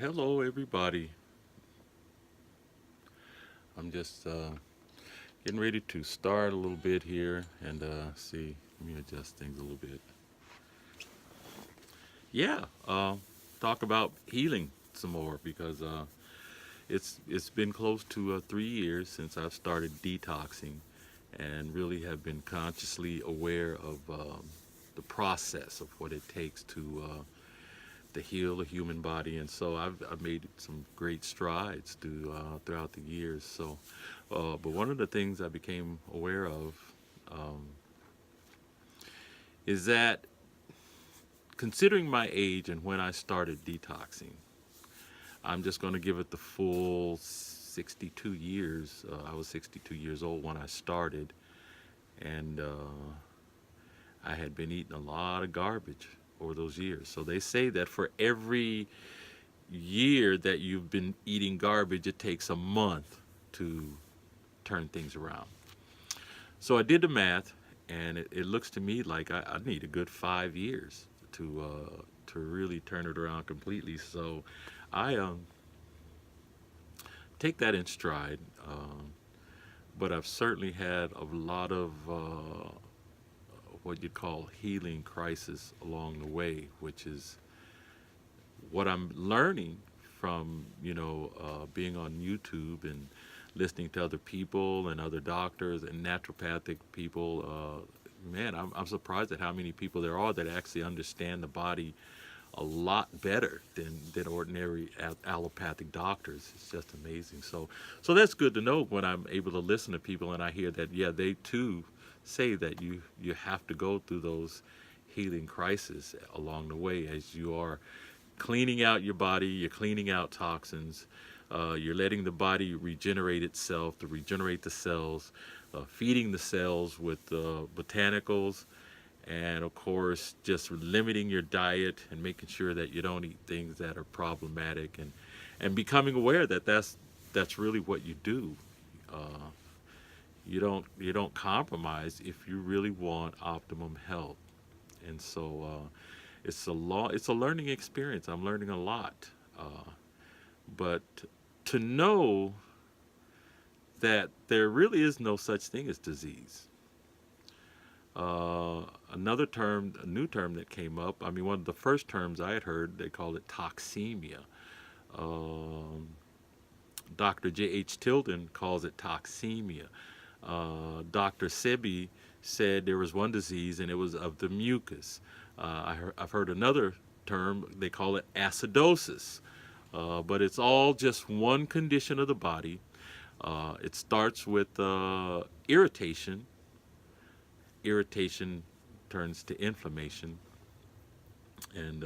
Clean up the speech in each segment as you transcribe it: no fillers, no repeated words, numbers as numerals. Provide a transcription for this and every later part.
Hello everybody. I'm just getting ready to start a little bit here and see. Let me adjust things a little bit. Yeah, talk about healing some more because it's been close to 3 years since I've started detoxing, and really have been consciously aware of the process of what it takes to heal a human body, and so I've made some great strides throughout the years. But one of the things I became aware of um, is that, considering my age and when I started detoxing, I'm just going to give it the full 62 years. I was 62 years old when I started, and I had been eating a lot of garbage over those years. So they say that for every year that you've been eating garbage, it takes a month to turn things around. So I did the math, and it looks to me like I need a good 5 years to really turn it around completely. So I take that in stride, but I've certainly had a lot of what you'd call healing crisis along the way, which is what I'm learning from being on YouTube and listening to other people and other doctors and naturopathic people. Man, I'm surprised at how many people there are that actually understand the body a lot better than ordinary allopathic doctors. It's just amazing. So that's good to know when I'm able to listen to people and I hear that, yeah, they too say that you have to go through those healing crises along the way as you are cleaning out your body, you're cleaning out toxins, you're letting the body regenerate itself to regenerate the cells, feeding the cells with botanicals, and of course, just limiting your diet and making sure that you don't eat things that are problematic, and becoming aware that that's really what you do. Uh, you don't compromise if you really want optimum health, and so it's a learning experience. I'm learning a lot, but to know that there really is no such thing as disease. Another term, a new term that came up. I mean, one of the first terms I had heard, they called it toxemia. Um, Dr. J.H. Tilden calls it toxemia. Dr. Sebi said there was one disease and it was of the mucus. I've heard another term, they call it acidosis. But it's all just one condition of the body. It starts with irritation. Irritation turns to inflammation, and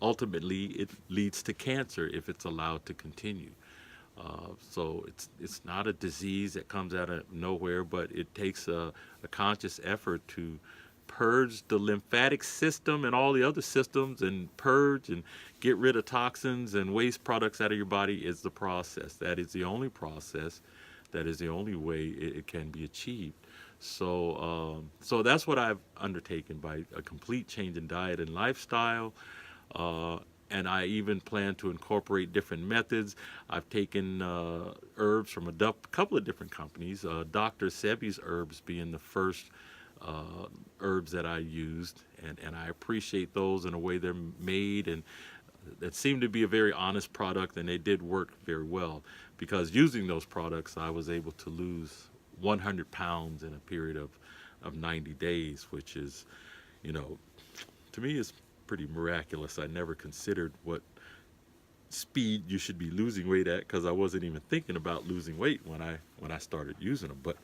ultimately it leads to cancer if it's allowed to continue. So it's not a disease that comes out of nowhere, but it takes a conscious effort to purge the lymphatic system and all the other systems, and purge and get rid of toxins and waste products out of your body is the process. That is the only process. That is the only way it can be achieved. So that's what I've undertaken by a complete change in diet and lifestyle. Uh, and I even plan to incorporate different methods. I've taken herbs from a couple of different companies, Dr. Sebi's herbs being the first uh, herbs that I used, and I appreciate those in a way they're made, and that seemed to be a very honest product, and they did work very well, because using those products, I was able to lose 100 pounds in a period of 90 days, which is, you know, to me is pretty miraculous. I never considered what speed you should be losing weight at, because I wasn't even thinking about losing weight when I started using them. But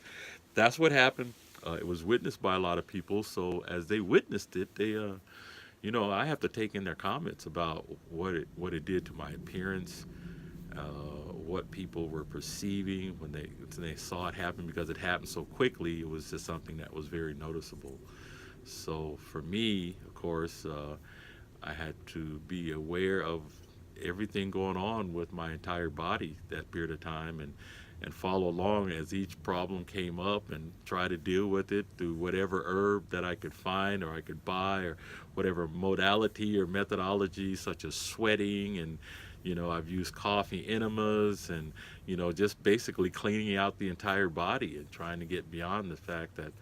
that's what happened. It was witnessed by a lot of people. So as they witnessed it, I have to take in their comments about what it did to my appearance, what people were perceiving when they saw it happen, because it happened so quickly. It was just something that was very noticeable. So for me, of course, I had to be aware of everything going on with my entire body that period of time, and follow along as each problem came up, and try to deal with it through whatever herb that I could find or I could buy, or whatever modality or methodology, such as sweating and I've used coffee enemas and, just basically cleaning out the entire body and trying to get beyond the fact that,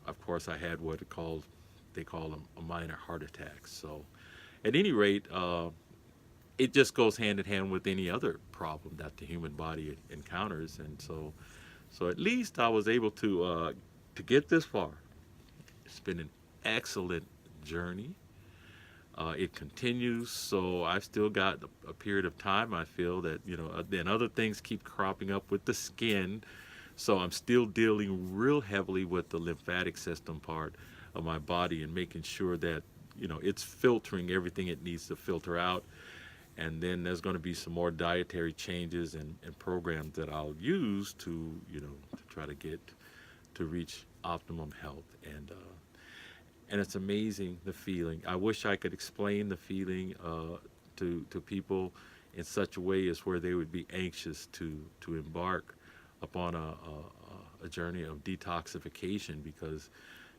of course, I had what they call a minor heart attack. So, at any rate, it just goes hand in hand with any other problem that the human body encounters. And so at least I was able to get this far. It's been an excellent journey. It continues, so I've still got a period of time. I feel that then other things keep cropping up with the skin, so I'm still dealing real heavily with the lymphatic system part of my body and making sure that it's filtering everything it needs to filter out. And then there's going to be some more dietary changes and programs that I'll use to try to get to reach optimum health. And it's amazing, the feeling. I wish I could explain the feeling to people in such a way as where they would be anxious to embark upon a journey of detoxification, because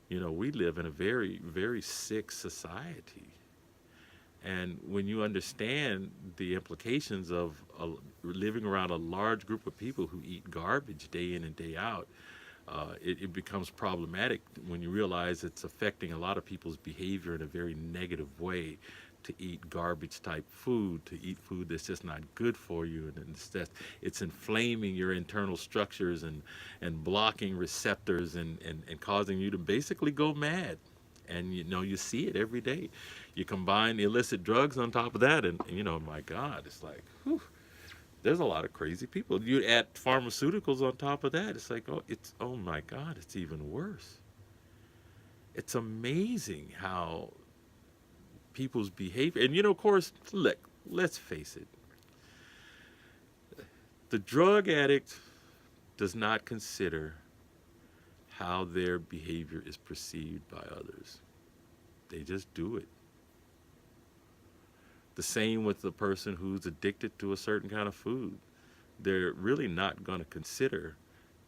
we live in a very, very sick society. And when you understand the implications of living around a large group of people who eat garbage day in and day out, it becomes problematic when you realize it's affecting a lot of people's behavior in a very negative way, to eat garbage type food, to eat food that's just not good for you, and it's inflaming your internal structures and blocking receptors and causing you to basically go mad. And you see it every day. You combine illicit drugs on top of that, and my God, it's like, whew, there's a lot of crazy people. You add pharmaceuticals on top of that, it's like, oh my God, it's even worse. It's amazing how people's behavior, and of course, look, let's face it, the drug addict does not consider how their behavior is perceived by others. They just do it. The same with the person who's addicted to a certain kind of food. They're really not going to consider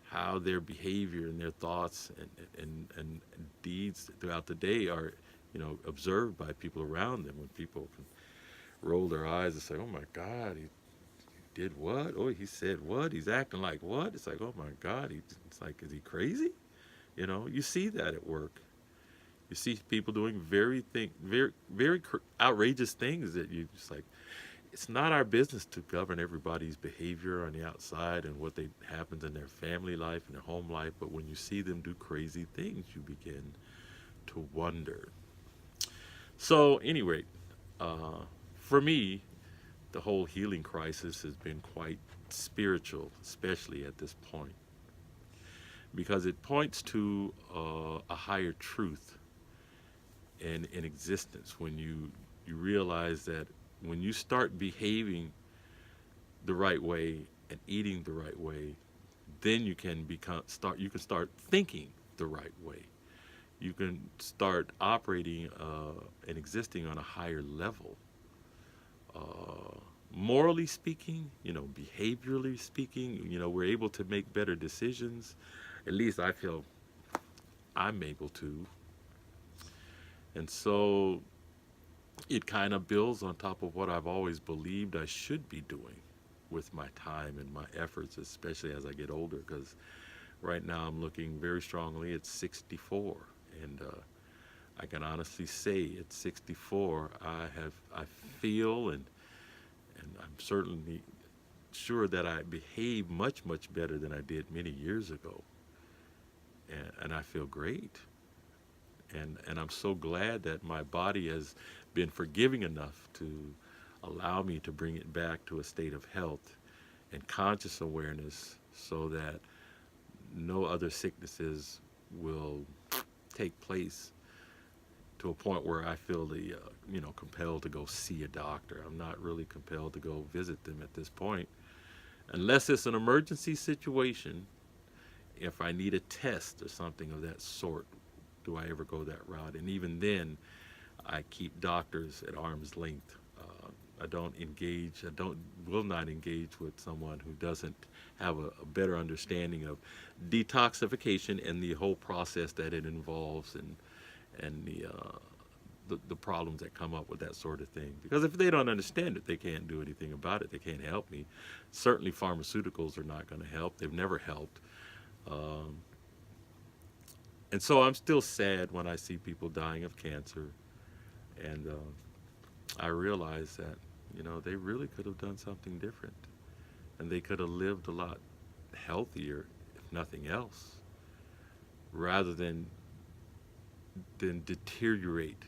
how their behavior and their thoughts and deeds throughout the day are, observed by people around them. When people can roll their eyes and say, "Oh my God, he did what? Oh, he said what? He's acting like what?" It's like, "Oh my God, it's like, is he crazy?" You see that at work. You see people doing very, very outrageous things that you just like. It's not our business to govern everybody's behavior on the outside and what happens in their family life and their home life. But when you see them do crazy things, you begin to wonder. So, anyway, for me, the whole healing crisis has been quite spiritual, especially at this point, because it points to a higher truth in existence. When you realize that when you start behaving the right way and eating the right way, then you can start thinking the right way. You can start operating and existing on a higher level. Morally speaking, behaviorally speaking, we're able to make better decisions. At least I feel I'm able to. And so it kind of builds on top of what I've always believed I should be doing with my time and my efforts, especially as I get older, because right now I'm looking very strongly at 64. And I can honestly say at 64, I feel and I'm certainly sure that I behave much, much better than I did many years ago. And I feel great. And I'm so glad that my body has been forgiving enough to allow me to bring it back to a state of health and conscious awareness, so that no other sicknesses will take place to a point where I feel compelled to go see a doctor. I'm not really compelled to go visit them at this point, unless it's an emergency situation. If I need a test or something of that sort, do I ever go that route? And even then, I keep doctors at arm's length. Will not engage with someone who doesn't have a better understanding of detoxification and the whole process that it involves, and the problems that come up with that sort of thing. Because if they don't understand it, they can't do anything about it. They can't help me. Certainly, pharmaceuticals are not going to help. They've never helped. Um, and so I'm still sad when I see people dying of cancer, and I realize that they really could have done something different, and they could have lived a lot healthier, if nothing else, rather than deteriorate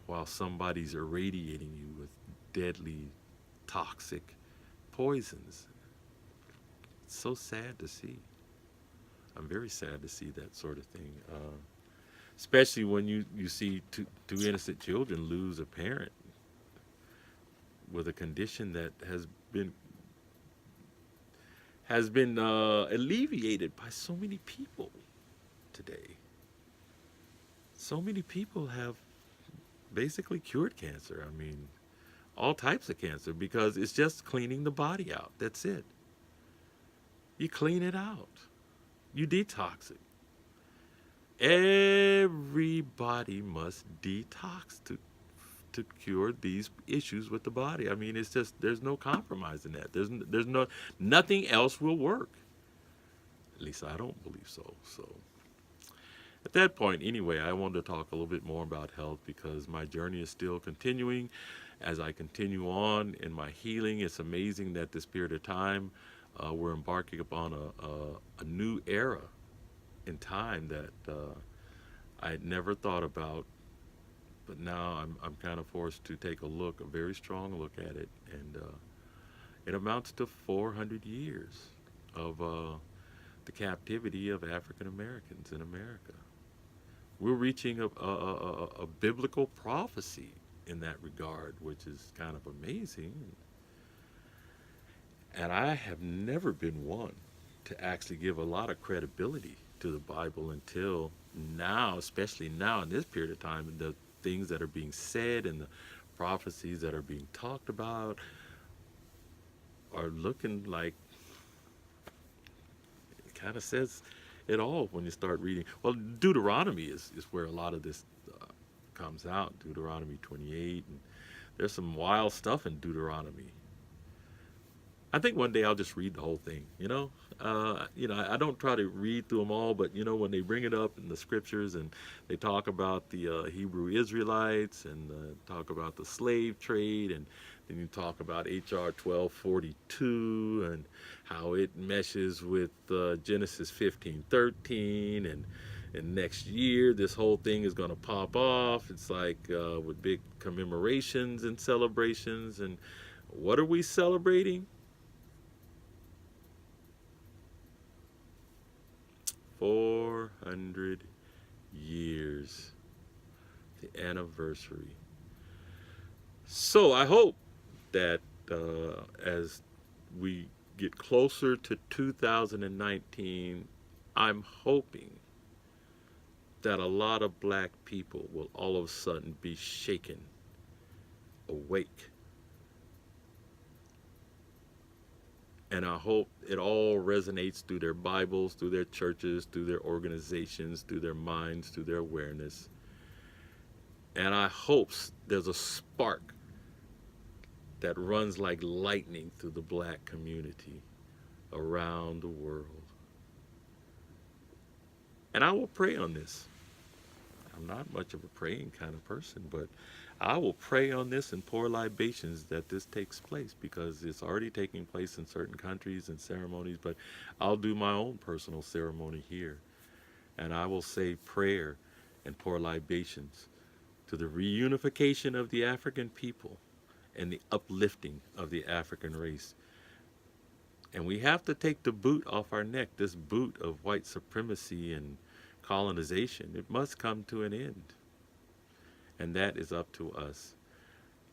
while somebody's irradiating you with deadly, toxic poisons. It's so sad to see. I'm very sad to see that sort of thing, especially when you see two innocent children lose a parent with a condition that been has been alleviated by so many people today. So many people have basically cured cancer. I mean, all types of cancer, because it's just cleaning the body out. That's it. You clean it out. You detox it. Everybody must detox to cure these issues with the body. I mean, it's just, there's no compromise in that. There's no, nothing else will work. At least I don't believe so. So at that point, anyway, I wanted to talk a little bit more about health, because my journey is still continuing. As I continue on in my healing, it's amazing that this period of time, we're embarking upon a new era in time that I had never thought about, but now I'm kind of forced to take a very strong look at it, and it amounts to 400 years of the captivity of African Americans in America. We're reaching a biblical prophecy in that regard, which is kind of amazing. And I have never been one to actually give a lot of credibility to the Bible until now, especially now in this period of time, and the things that are being said and the prophecies that are being talked about are looking like, it kind of says it all when you start reading. Well, Deuteronomy is where a lot of this comes out, Deuteronomy 28, and there's some wild stuff in Deuteronomy. I think one day I'll just read the whole thing. I don't try to read through them all, but when they bring it up in the scriptures and they talk about the Hebrew Israelites, and talk about the slave trade, and then you talk about HR 1242 and how it meshes with Genesis 15:13, and next year this whole thing is going to pop off. It's like with big commemorations and celebrations. And what are we celebrating? 400 years, the anniversary. So I hope that as we get closer to 2019, I'm hoping that a lot of black people will all of a sudden be shaken, awake. And I hope it all resonates through their Bibles, through their churches, through their organizations, through their minds, through their awareness. And I hope there's a spark that runs like lightning through the black community around the world. And I will pray on this. I'm not much of a praying kind of person, but I will pray on this and pour libations that this takes place, because it's already taking place in certain countries and ceremonies, but I'll do my own personal ceremony here. And I will say prayer and pour libations to the reunification of the African people and the uplifting of the African race. And we have to take the boot off our neck, this boot of white supremacy and colonization. It must come to an end. And that is up to us.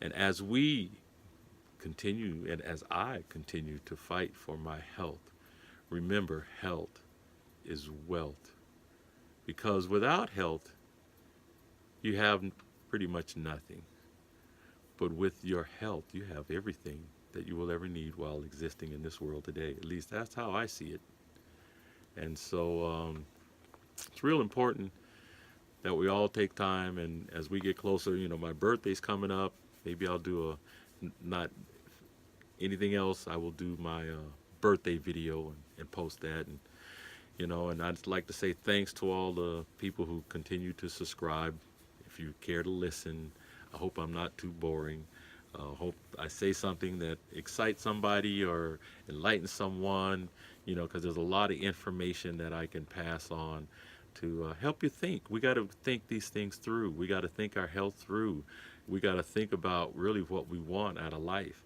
And as we continue, and as I continue to fight for my health, remember, health is wealth. Because without health, you have pretty much nothing. But with your health, you have everything that you will ever need while existing in this world today. At least that's how I see it. And so it's real important that we all take time, and as we get closer, my birthday's coming up. Maybe I'll do not anything else. I will do my birthday video and post that, and I'd like to say thanks to all the people who continue to subscribe. If you care to listen, I hope I'm not too boring. Hope I say something that excites somebody or enlightens someone, because there's a lot of information that I can pass on to help you think. We got to think these things through. We got to think our health through. We got to think about really what we want out of life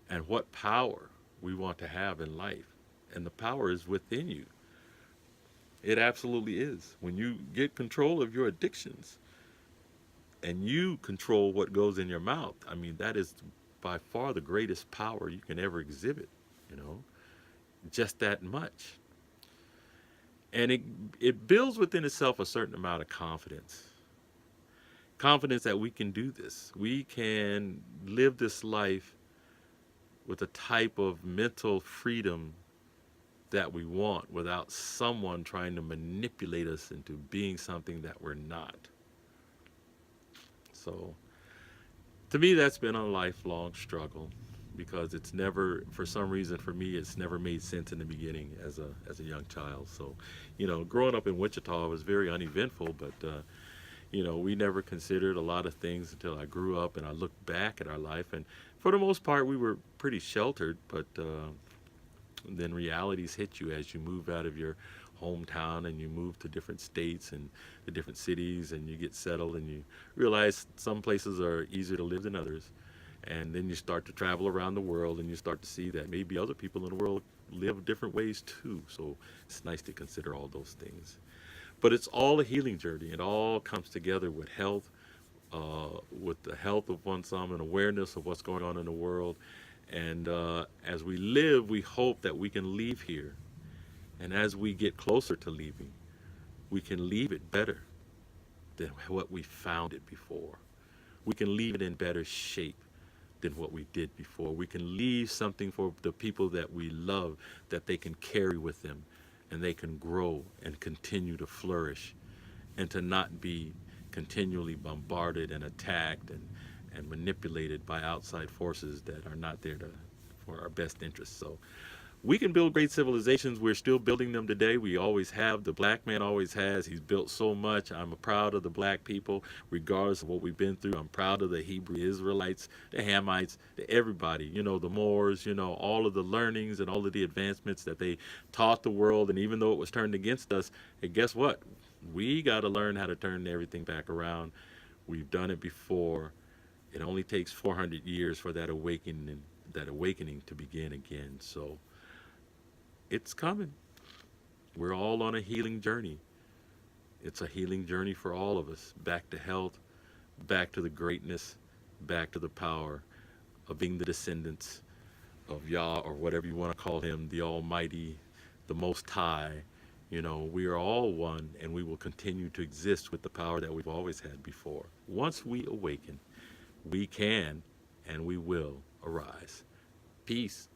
and what power we want to have in life. And the power is within you. It absolutely is. When you get control of your addictions and you control what goes in your mouth, I mean, that is by far the greatest power you can ever exhibit, you know, just that much. And it builds within itself a certain amount of confidence. Confidence that we can do this. We can live this life with a type of mental freedom that we want without someone trying to manipulate us into being something that we're not. So, to me, that's been a lifelong struggle because it's never, for some reason, for me, it's never made sense in the beginning as a young child. So, growing up in Wichita was very uneventful, but we never considered a lot of things until I grew up and I looked back at our life. And for the most part, we were pretty sheltered, but then realities hit you as you move out of your hometown and you move to different states and the different cities and you get settled and you realize some places are easier to live than others. And then you start to travel around the world and you start to see that maybe other people in the world live different ways too. So it's nice to consider all those things. But it's all a healing journey. It all comes together with health, with the health of one's and awareness of what's going on in the world. And as we live, we hope that we can leave here. And as we get closer to leaving, we can leave it better than what we found it before. We can leave it in better shape than what we did before. We can leave something for the people that we love that they can carry with them and they can grow and continue to flourish and to not be continually bombarded and attacked and manipulated by outside forces that are not there for our best interests. So we can build great civilizations. We're still building them today. We always have. The black man always has. He's built so much. I'm proud of the black people, regardless of what we've been through. I'm proud of the Hebrew Israelites, the Hamites, everybody, the Moors, all of the learnings and all of the advancements that they taught the world. And even though it was turned against us, and guess what? We got to learn how to turn everything back around. We've done it before. It only takes 400 years for that awakening to begin again. So it's coming. We're all on a healing journey. It's a healing journey for all of us. Back to health, back to the greatness, back to the power of being the descendants of Yah, or whatever you want to call him, the Almighty, the Most High. We are all one, and we will continue to exist with the power that we've always had before. Once we awaken, we can and we will arise. Peace.